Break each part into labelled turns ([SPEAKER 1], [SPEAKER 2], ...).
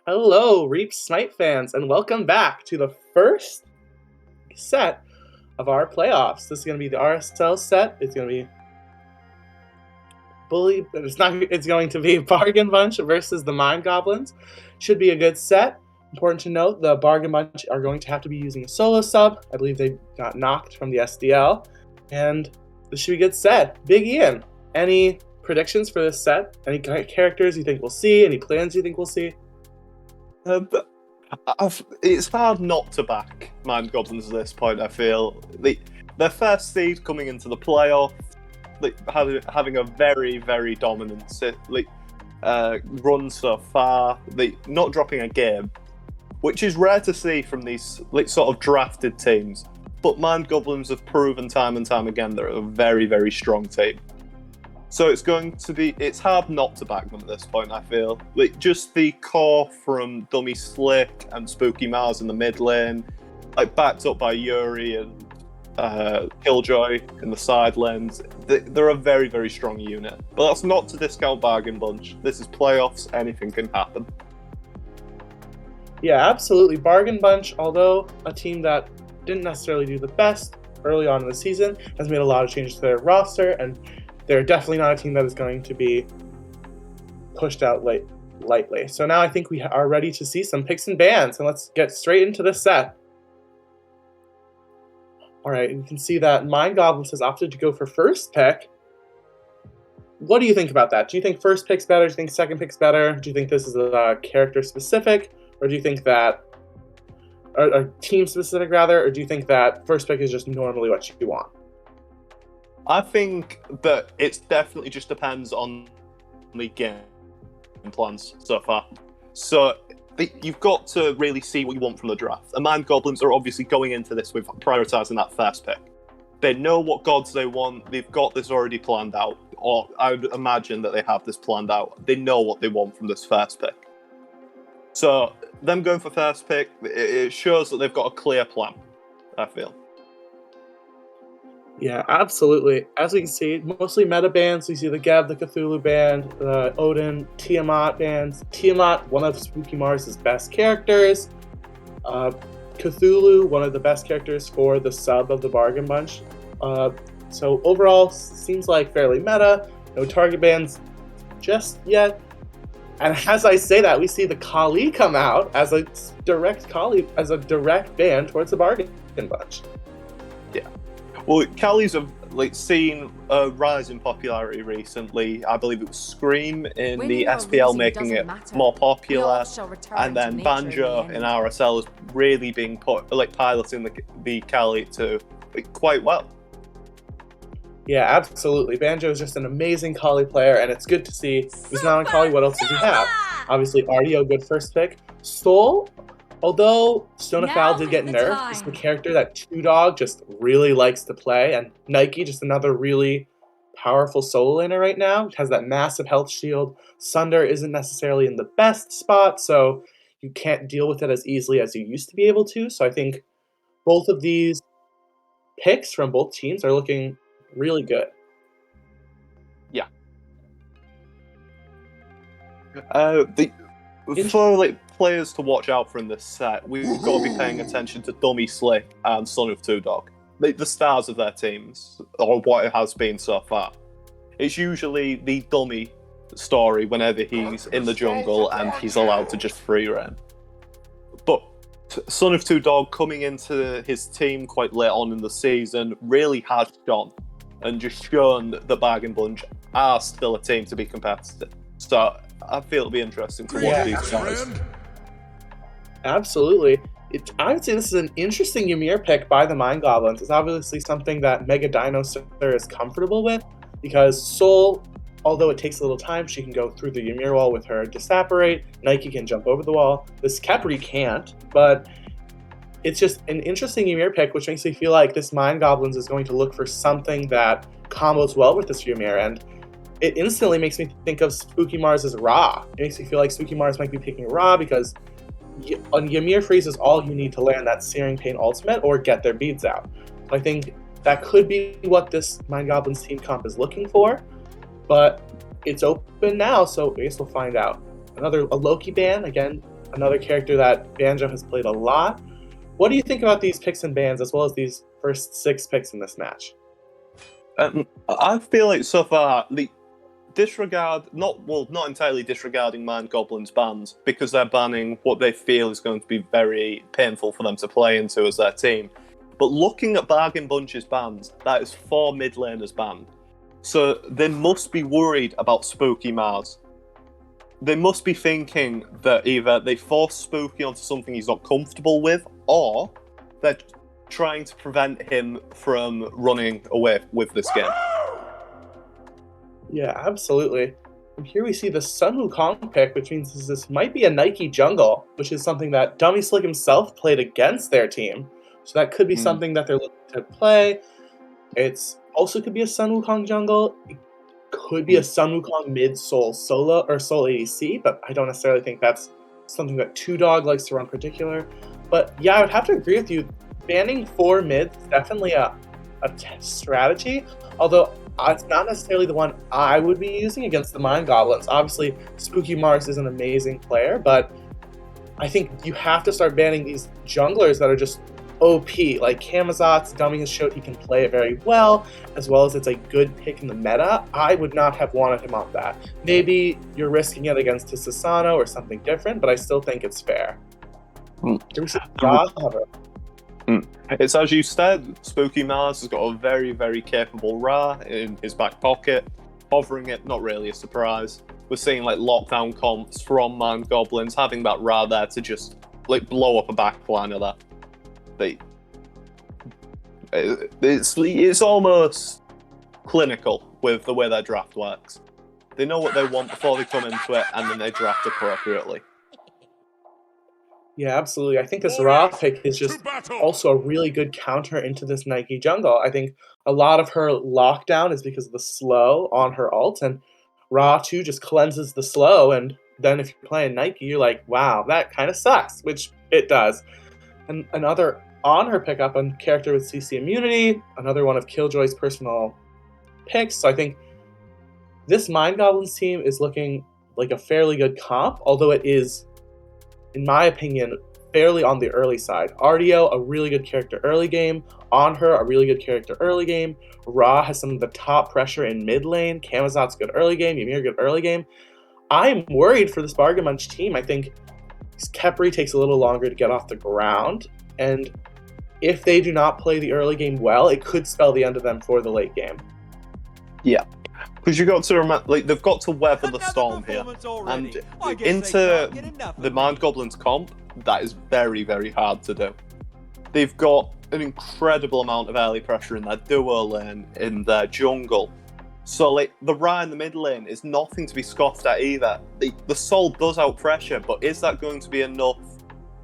[SPEAKER 1] Hello, Reap Smite fans, and welcome back to the first set of our playoffs. This is going to be the RSL set. It's going to be Bully, but it's not. It's going to be Bargain Bunch versus the Mind Goblins. Should be a good set. Important to note, the Bargain Bunch are going to have to be using a solo sub. I believe they got knocked from the SDL, and this should be a good set. Big Ian, any predictions for this set? Any characters you think we'll see? Any plans you think we'll see?
[SPEAKER 2] It's hard not to back Mind Goblins at this point, I feel. Their first seed coming into the playoff, having a very, very dominant run so far, not dropping a game, which is rare to see from these sort of drafted teams. But Mind Goblins have proven time and time again they're a very, very strong team. So it's hard not to back them at this point, I feel. Just the core from Dummy Slick and Spooky Mars in the mid lane, backed up by Yuri and Killjoy in the side lanes. They're a very, very strong unit. But that's not to discount Bargain Bunch. This is playoffs, anything can happen.
[SPEAKER 1] Yeah, absolutely. Bargain Bunch, although a team that didn't necessarily do the best early on in the season, has made a lot of changes to their roster, and they're definitely not a team that is going to be pushed out lightly. So now I think we are ready to see some picks and bans, and let's get straight into this set. All right, you can see that Mind Goblins has opted to go for first pick. What do you think about that? Do you think first pick's better? Do you think second pick's better? Do you think this is a character specific? Or do you think that, or team specific rather? Or do you think that first pick is just normally what you want?
[SPEAKER 2] I think that it definitely just depends on the game plans so far. So you've got to really see what you want from the draft. The Mind Goblins are obviously going into this with prioritising that first pick. They know what gods they want. They've got this already planned out. Or I would imagine that they have this planned out. They know what they want from this first pick. So them going for first pick, it shows that they've got a clear plan, I feel.
[SPEAKER 1] Yeah, absolutely. As we can see, mostly meta bands. We see the Geb, the Cthulhu band, the Odin, Tiamat bands. Tiamat, one of Spooky Mars' best characters. Cthulhu, one of the best characters for the sub of the Bargain Bunch. So overall, seems like fairly meta. No target bands just yet. And as I say that, we see the Kali come out as a direct ban towards the Bargain Bunch.
[SPEAKER 2] Yeah. Well, Kali's have seen a rise in popularity recently. I believe it was Scream in the SPL making it more popular, and then Banjo in RSL is really being piloting the Kali to quite well.
[SPEAKER 1] Yeah, absolutely. Banjo is just an amazing Kali player, and it's good to see. He's not on Kali. What else does he have? Obviously, Ardio, good first pick. Soul. Although Stonefal did get nerfed, is the character that Two Dog just really likes to play, and Nike, just another really powerful solo laner right now, has that massive health shield. Sunder isn't necessarily in the best spot, so you can't deal with it as easily as you used to be able to. So I think both of these picks from both teams are looking really good.
[SPEAKER 2] Yeah. For players to watch out for in this set, we've got to be paying attention to Dummy Slick and Son of Two Dog, the stars of their teams, or what it has been so far. It's usually the Dummy story whenever he's in the jungle and he's allowed to just free reign. But Son of Two Dog coming into his team quite late on in the season really has shone and just shown that the Bargain Bunch are still a team to be competitive. So I feel it'll be interesting to watch these guys.
[SPEAKER 1] Absolutely. I would say this is an interesting Ymir pick by the Mind Goblins. It's obviously something that Mega Dinosaur is comfortable with, because Soul, although it takes a little time, she can go through the Ymir wall with her Disapparate. Nike can jump over the wall. This Capri can't, but it's just an interesting Ymir pick, which makes me feel like this Mind Goblins is going to look for something that combos well with this Ymir, and it instantly makes me think of Spooky Mars as Ra. It makes me feel like Spooky Mars might be picking Ra because Ymir freeze is all you need to land that Searing Pain ultimate or get their beads out. So I think that could be what this Mind Goblins team comp is looking for, but it's open now, so I guess we'll find out. A Loki ban, again, another character that Banjo has played a lot. What do you think about these picks and bans, as well as these first 6 picks in this match?
[SPEAKER 2] I feel like so far the not entirely disregarding Mind Goblins bans, because they're banning what they feel is going to be very painful for them to play into as their team. But looking at Bargain Bunch's bans, that is 4 mid laners banned. So they must be worried about Spooky Mars. They must be thinking that either they force Spooky onto something he's not comfortable with, or they're trying to prevent him from running away with this game.
[SPEAKER 1] Yeah, absolutely. And here we see the Sun Wukong pick, which means this might be a Nike jungle, which is something that Dummy Slick himself played against their team. So that could be something that they're looking to play. It's also could be a Sun Wukong jungle. It could be a Sun Wukong mid Soul solo or Soul ADC, but I don't necessarily think that's something that Two Dog likes to run particular. But yeah, I would have to agree with you. Banning 4 mids is definitely a strategy, although it's not necessarily the one I would be using against the Mind Goblins. Obviously, Spooky Mars is an amazing player, but I think you have to start banning these junglers that are just OP. Like Camazot's Dummy has showed he can play it very well as it's a good pick in the meta. I would not have wanted him off that. Maybe you're risking it against his Sasano or something different, but I still think it's fair.
[SPEAKER 2] It's as you said, Spooky Mars has got a very, very capable Ra in his back pocket. Hovering it, not really a surprise. We're seeing like lockdown comps from Mind Goblins, having that Ra there to just like blow up a backline of that. It's almost clinical with the way their draft works. They know what they want before they come into it, and then they draft appropriately.
[SPEAKER 1] Yeah, absolutely. I think this Ra pick is just also a really good counter into this Nike jungle. I think a lot of her lockdown is because of the slow on her ult, and Ra 2 just cleanses the slow, and then if you're playing Nike, you're like, wow, that kind of sucks, which it does. And another on her pickup, a character with CC immunity, another one of Killjoy's personal picks. So I think this Mind Goblins team is looking like a fairly good comp, although it is, in my opinion, fairly on the early side. Ardio, a really good character early game. On her, a really good character early game. Ra has some of the top pressure in mid lane. Camazot's good early game. Ymir good early game. I'm worried for this Bargain Bunch team. I think Khepri takes a little longer to get off the ground, and if they do not play the early game well, it could spell the end of them for the late game.
[SPEAKER 2] Yeah, because you've got to remember, like, they've got to weather the storm here, and into the Mind Goblins comp, that is very, very hard to do. They've got an incredible amount of early pressure in their duo lane, in their jungle. So, like, the Ra in the mid lane is nothing to be scoffed at either. The Soul does out pressure, but is that going to be enough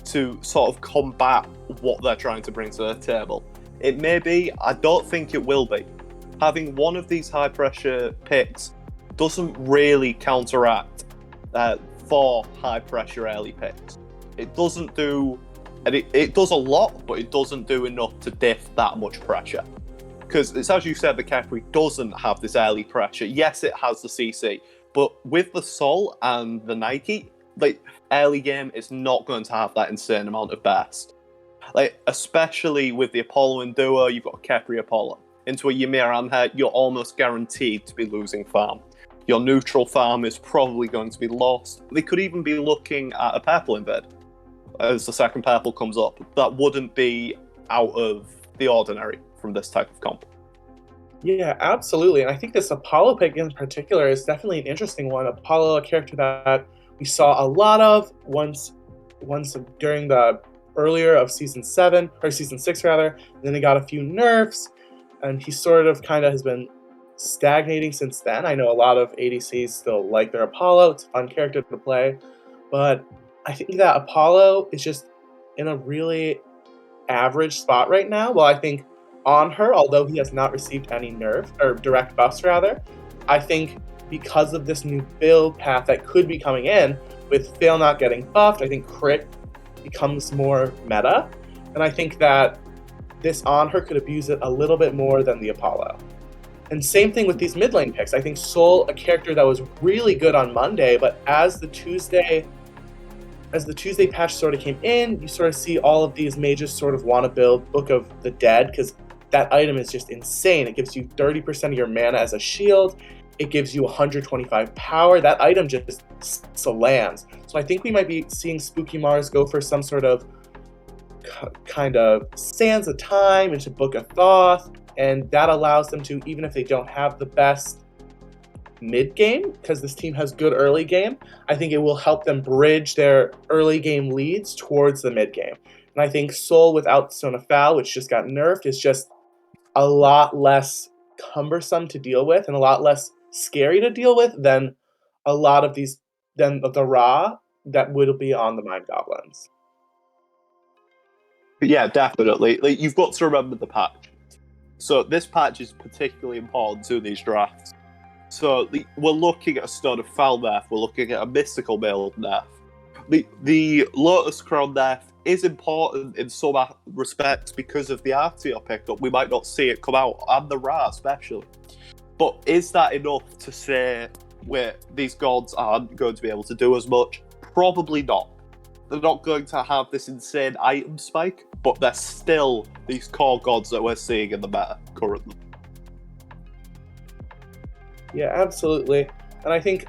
[SPEAKER 2] to sort of combat what they're trying to bring to the table? It may be. I don't think it will be. Having one of these high pressure picks doesn't really counteract 4 high pressure early picks. It doesn't do, and it does a lot, but it doesn't do enough to diff that much pressure. Because it's as you said, the Khepri doesn't have this early pressure. Yes, it has the CC, but with the Soul and the Nike, like, early game is not going to have that insane amount of burst. Like, especially with the Apollo and duo, you've got a Khepri Apollo. Into a Ymir Anher, you're almost guaranteed to be losing farm. Your neutral farm is probably going to be lost. They could even be looking at a purple invade as the second purple comes up. That wouldn't be out of the ordinary from this type of comp.
[SPEAKER 1] Yeah, absolutely. And I think this Apollo pick in particular is definitely an interesting one. Apollo, a character that we saw a lot of once during the earlier of season 7, or season 6 rather, and then they got a few nerfs, and he sort of kind of has been stagnating since then. I know a lot of ADCs still like their Apollo. It's a fun character to play, but I think that Apollo is just in a really average spot right now. Well, I think on her, although he has not received any nerf, or direct buffs rather, I think because of this new build path that could be coming in, with Fail not getting buffed, I think crit becomes more meta, and I think that this on her could abuse it a little bit more than the Apollo. And same thing with these mid lane picks. I think Soul, a character that was really good on Monday, but as the Tuesday as the Tuesday patch sort of came in, you sort of see all of these mages sort of want to build Book of the Dead because that item is just insane. It gives you 30% of your mana as a shield. It gives you 125 power. That item just slams. So I think we might be seeing Spooky Mars go for some sort of kind of Sands of Time into Book of Thoth, and that allows them to, even if they don't have the best mid game, because this team has good early game, I think it will help them bridge their early game leads towards the mid game. And I think Soul without Stone of Foul, which just got nerfed, is just a lot less cumbersome to deal with and a lot less scary to deal with than a lot of these, than the Ra that would be on the Mind Goblins.
[SPEAKER 2] Yeah, definitely. Like, you've got to remember the patch. So this patch is particularly important to these drafts. So we're looking at a Stone of Foul nerf, we're looking at a Mystical Build nerf. The Lotus Crown nerf is important in some respects because of the RTO pickup. We might not see it come out, and the Ra especially. But is that enough to say these gods aren't going to be able to do as much? Probably not. They're not going to have this insane item spike, but they're still these core gods that we're seeing in the meta currently.
[SPEAKER 1] Yeah, absolutely. And I think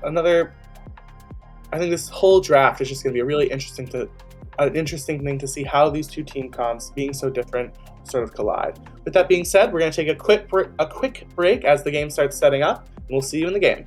[SPEAKER 1] this whole draft is just going to be a really interesting thing to see how these two team comps, being so different, sort of collide. With that being said, we're going to take a quick break as the game starts setting up, and we'll see you in the game.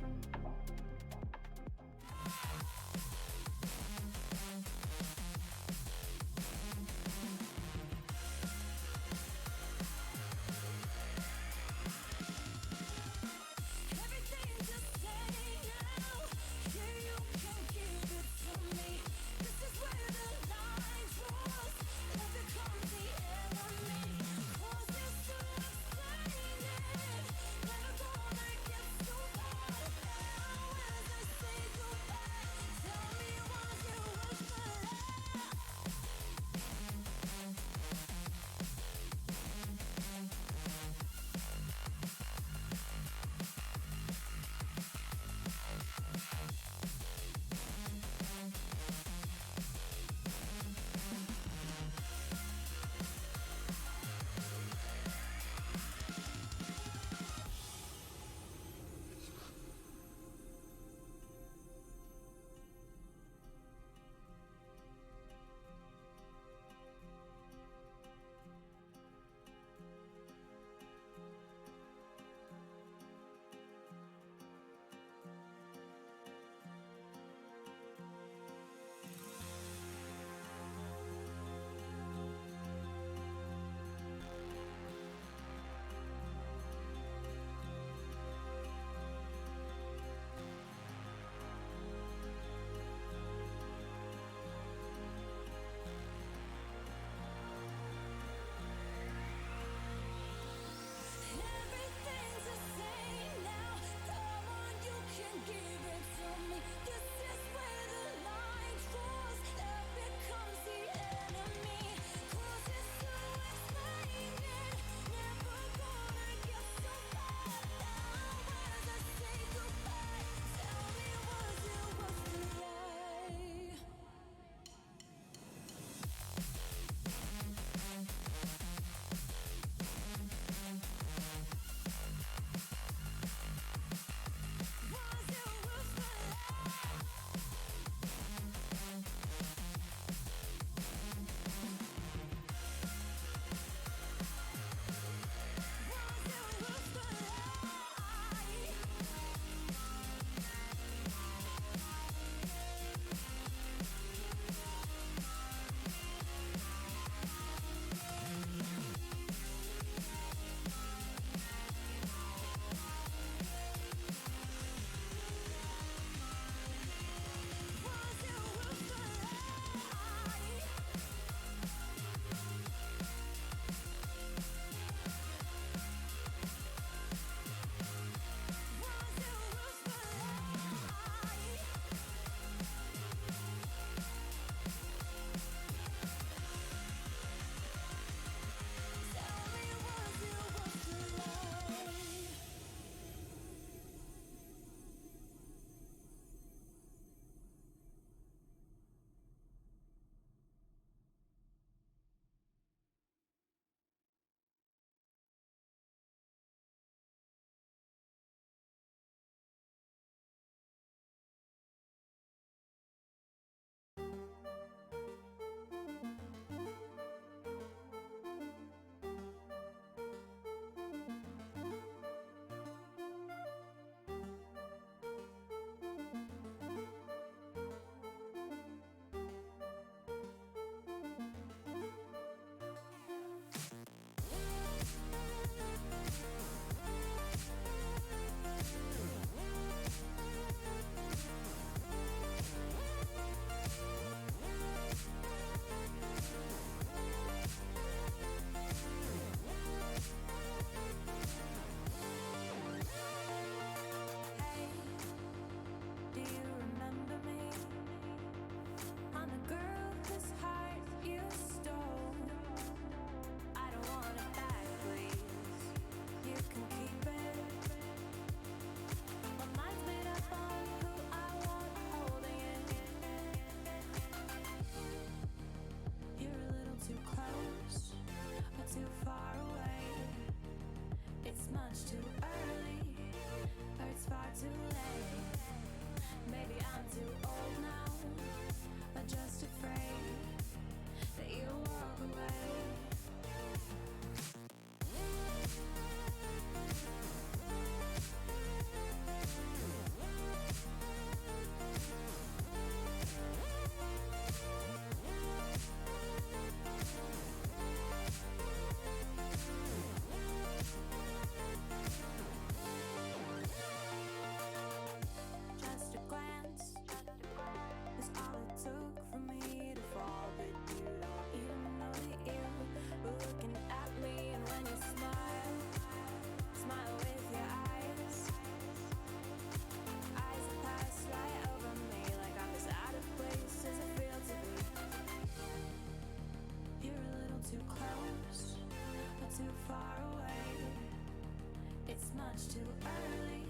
[SPEAKER 3] much too early,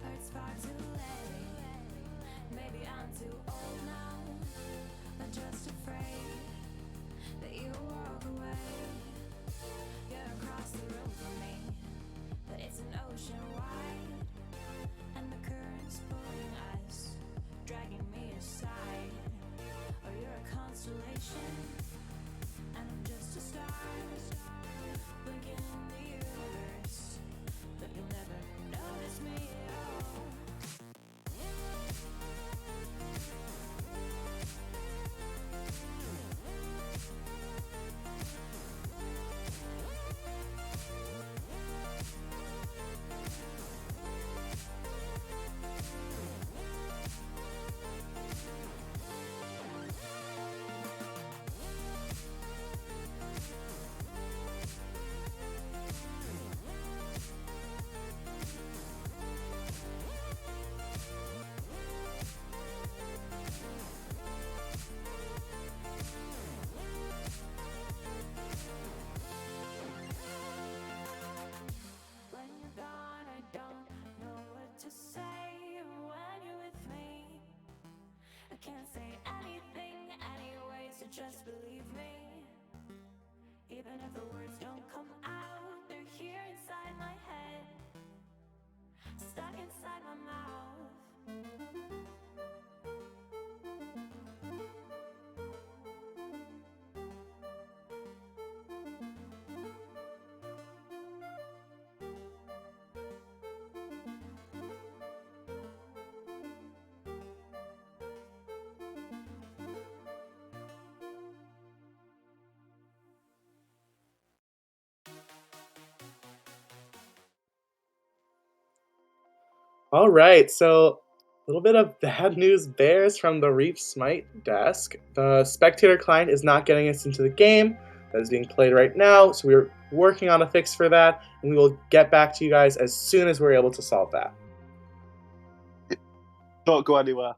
[SPEAKER 3] or it's far too late. Maybe I'm too old now, or just afraid that you walk away. You're across the room from me, but it's an ocean wide, and the current's pulling us, dragging me aside. Or you're a constellation, and I'm just a star, blinking in the universe, but you'll never notice me at all. When you're gone, I don't know what to say. When you're with me, I can't say anything anyway, so just believe me. Even if the words don't come out, they're here inside my head, stuck inside my mouth.
[SPEAKER 1] All right, so a little bit of bad news bears from the Reef Smite desk. The spectator client is not getting us into the game that is being played right now, so we're working on a fix for that, and we will get back to you guys as soon as we're able to solve that.
[SPEAKER 2] Don't go anywhere.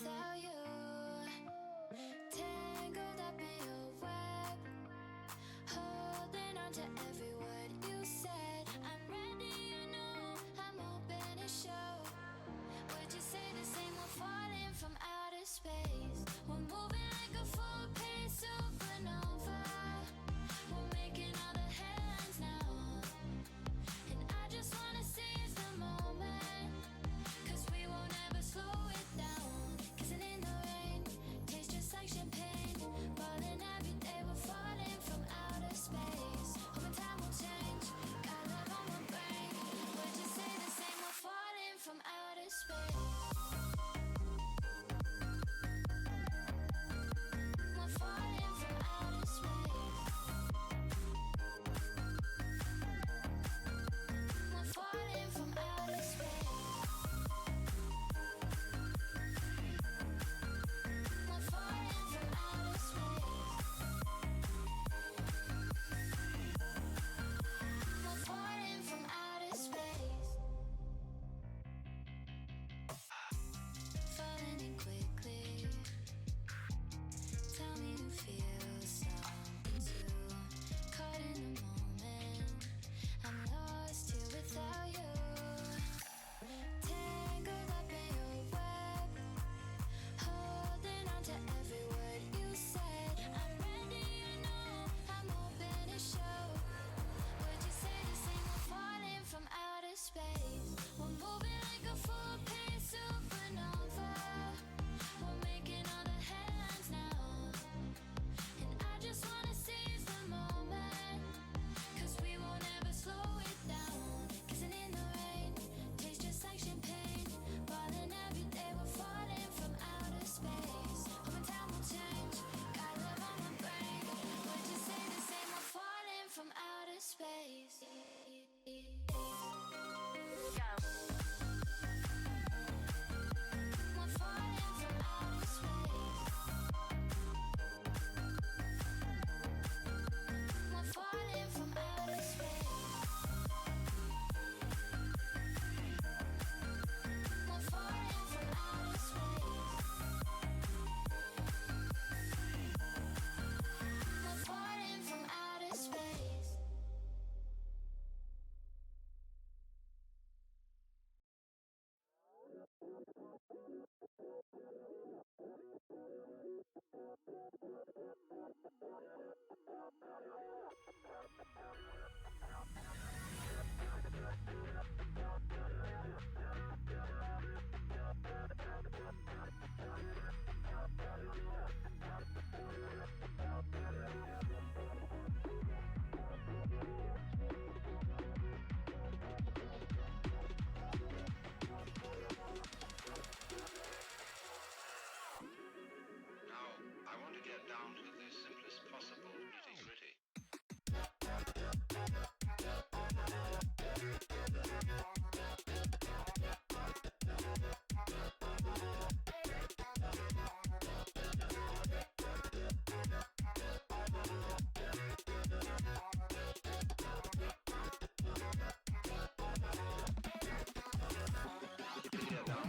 [SPEAKER 3] without you. Tangled up in your web, holding on to every word you said. I'm ready, you know, I'm open to show. Would you say the same? We're falling from outer space. We're moving like a full-paced supernova. We're making all the headlines now, and I just wanna seize the moment, 'cause we won't ever slow it down. Kissing in the rain, tastes just like champagne. Falling every day, we're falling from outer space. Hoping time will change, got love on my brain. Would you say the same? We're falling from outer space. We're falling from outer space. We're falling from outer space. We're falling from outer space. We're falling from outer space. Falling in quickly. Tell me to feel something too. Caught in the moment, I'm lost here without you. Tangled up in your web, holding on to every word you said. I'm ready, you know, I'm open to show. Would you say the same? We're falling from outer space. We're moving like a full-paced supernova. We're making all the headlines now, and I just wanna seize the moment, 'cause we won't ever slow it down. Kissing in the rain, tastes just like champagne. Falling every day, we're falling from outer space. Hoping time will change, got love on my brain. Would you say the same? We're falling from outer space. We're falling from outer space. We're falling from outer space. We're falling from outer space. We're falling from outer space.
[SPEAKER 4] Now, I want to get down to the simplest possible nitty-gritty. Here now.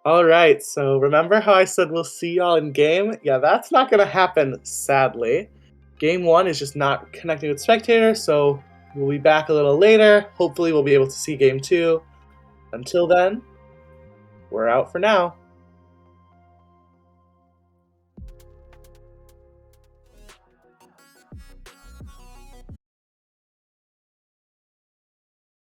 [SPEAKER 1] All right, so remember how I said we'll see y'all in game? Yeah, that's not going to happen, sadly. Game 1 is just not connecting with spectators, so we'll be back a little later. Hopefully we'll be able to see Game 2. Until then, we're out for now.